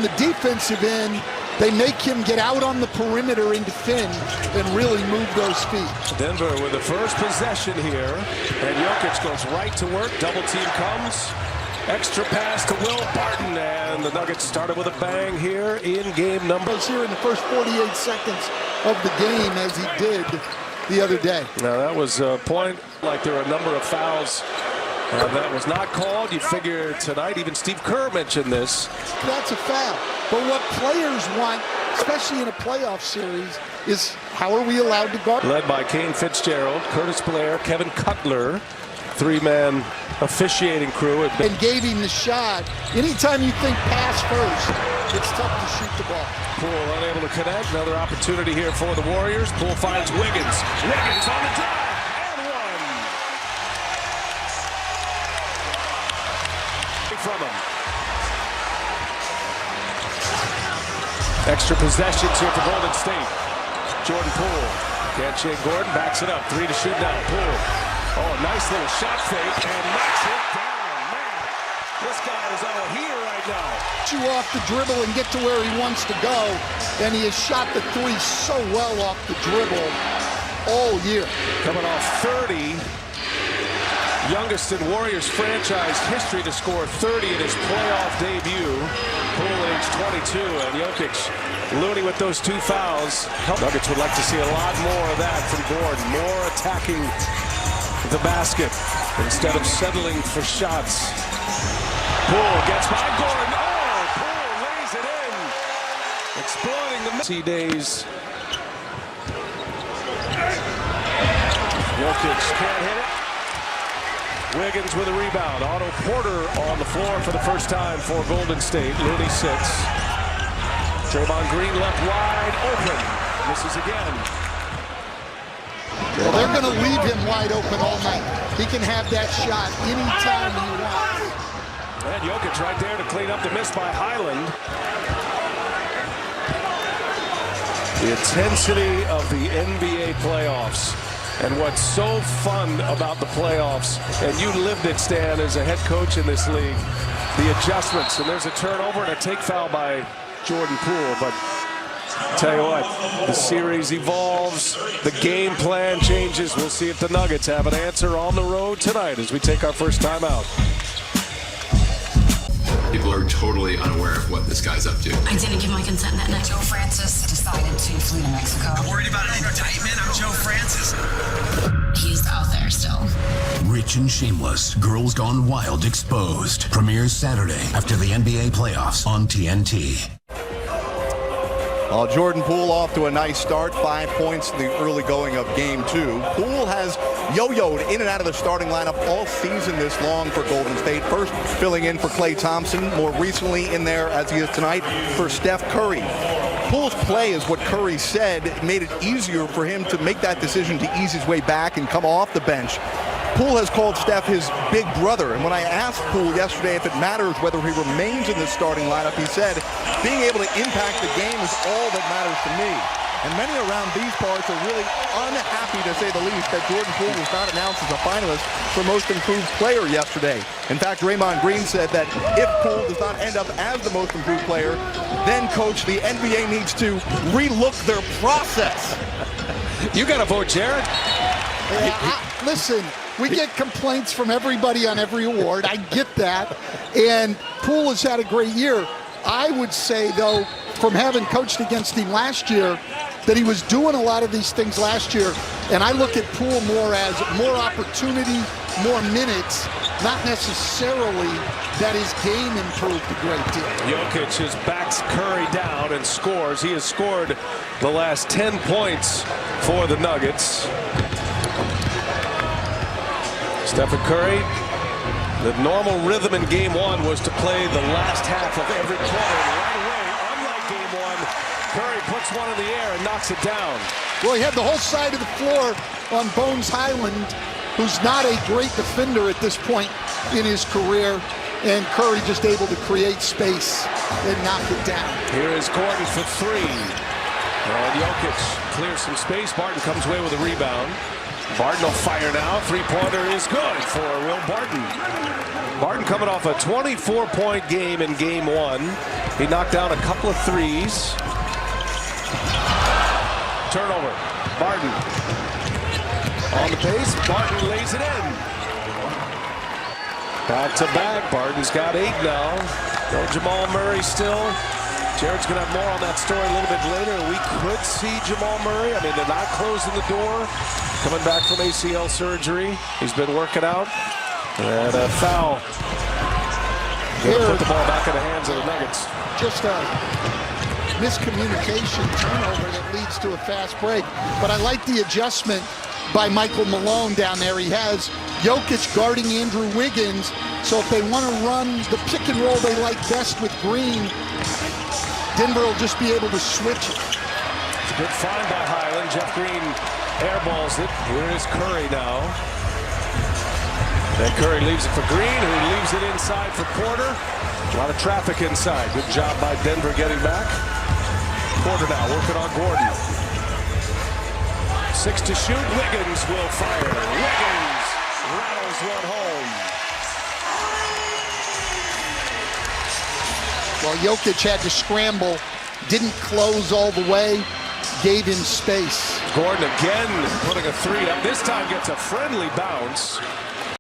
the defensive end, they make him get out on the perimeter and defend and really move those feet. Denver with the first possession here, and Jokic goes right to work. Double team comes. Extra pass to Will Barton, and the Nuggets started with a bang here in game number. Here in the first 48 seconds of the game, as he did the other day. Now that was a point, like there are a number of fouls that was not called. You figure tonight, even Steve Kerr mentioned this. That's a foul. But what players want, especially in a playoff series, is how are we allowed to guard? Led by Kane Fitzgerald, Curtis Blair, Kevin Cutler, three-man officiating crew. And gave him the shot. Anytime you think pass first, it's tough to shoot the ball. Poole unable to connect. Another opportunity here for the Warriors. Poole finds Wiggins. Wiggins on the drive. From him. Extra possessions here for Golden State. Jordan Poole can't shake Gordon, backs it up. 3 to shoot now. Poole. Oh, nice little shot fake and knocks it down. Man, this guy is all here right now. You off the dribble and get to where he wants to go, and he has shot the three so well off the dribble all year. Coming off 30. Youngest in Warriors franchise history to score 30 in his playoff debut. Poole age 22, and Jokic, Looney with those 2 fouls. Nuggets would like to see a lot more of that from Gordon. More attacking the basket instead of settling for shots. Poole gets by Gordon. Oh, Poole lays it in. Exploiting the messy days. Jokic can't hit it. Wiggins with a rebound. Otto Porter on the floor for the first time for Golden State. Looney sits. Draymond Green left wide open. Misses again. Well, they're going to leave him wide open all night. He can have that shot anytime he wants. And Jokic right there to clean up the miss by Highland. The intensity of the NBA playoffs. And what's so fun about the playoffs, and you lived it, Stan, as a head coach in this league, the adjustments. And there's a turnover and a take foul by Jordan Poole. But tell you what, the series evolves, the game plan changes. We'll see if the Nuggets have an answer on the road tonight as we take our first time out. People are totally unaware of what this guy's up to. I didn't give my consent that night. Joe Francis decided to flee to Mexico. I'm worried about an indictment. I'm Joe Francis. He's out there still. Rich and Shameless, Girls Gone Wild Exposed. Premieres Saturday after the NBA playoffs on TNT. Jordan Poole off to a nice start, 5 points in the early going of Game 2. Poole has yo-yoed in and out of the starting lineup all season this long for Golden State. First filling in for Klay Thompson, more recently in there as he is tonight for Steph Curry. Poole's play is what Curry said made it easier for him to make that decision to ease his way back and come off the bench. Poole has called Steph his big brother, and when I asked Poole yesterday if it matters whether he remains in this starting lineup, he said, being able to impact the game is all that matters to me. And many around these parts are really unhappy, to say the least, that Jordan Poole was not announced as a finalist for Most Improved Player yesterday. In fact, Draymond Green said that if Poole does not end up as the Most Improved Player, then, Coach, the NBA needs to relook their process. You got to vote, Jared. Listen, we get complaints from everybody on every award. I get that. And Poole has had a great year. I would say, though, from having coached against him last year, that he was doing a lot of these things last year. And I look at Poole more as more opportunity, more minutes, not necessarily that his game improved a great deal. Jokic just backs Curry down and scores. He has scored the last 10 points for the Nuggets. Stephen Curry, the normal rhythm in Game 1 was to play the last half of every quarter. Right away, unlike Game 1, Curry puts one in the air and knocks it down. Well, he had the whole side of the floor on Bones Highland, who's not a great defender at this point in his career, and Curry just able to create space and knock it down. Here is Gordon for 3. And Jokic clears some space. Martin comes away with a rebound. Barton will fire now. Three-pointer is good for Will Barton. Barton coming off a 24-point game in game 1. He knocked down a couple of threes. Turnover. Barton on the pace. Barton lays it in. Back to back. Barton's got 8 now. No Jamal Murray still. Jared's going to have more on that story a little bit later. We could see Jamal Murray. I mean, they're not closing the door. Coming back from ACL surgery. He's been working out. And a foul. Going to put the ball back in the hands of the Nuggets. Just a miscommunication turnover that leads to a fast break. But I like the adjustment by Michael Malone down there. He has Jokic guarding Andrew Wiggins. So if they want to run the pick and roll they like best with Green, Denver will just be able to switch it. It's a good find by Highland. Jeff Green airballs it. Here is Curry now. And Curry leaves it for Green, who leaves it inside for Porter. A lot of traffic inside. Good job by Denver getting back. Porter now working on Gordon. 6 to shoot. Wiggins will fire. Wiggins rattles one home. Well, Jokic had to scramble, didn't close all the way, gave him space. Gordon again putting a 3 up. This time gets a friendly bounce.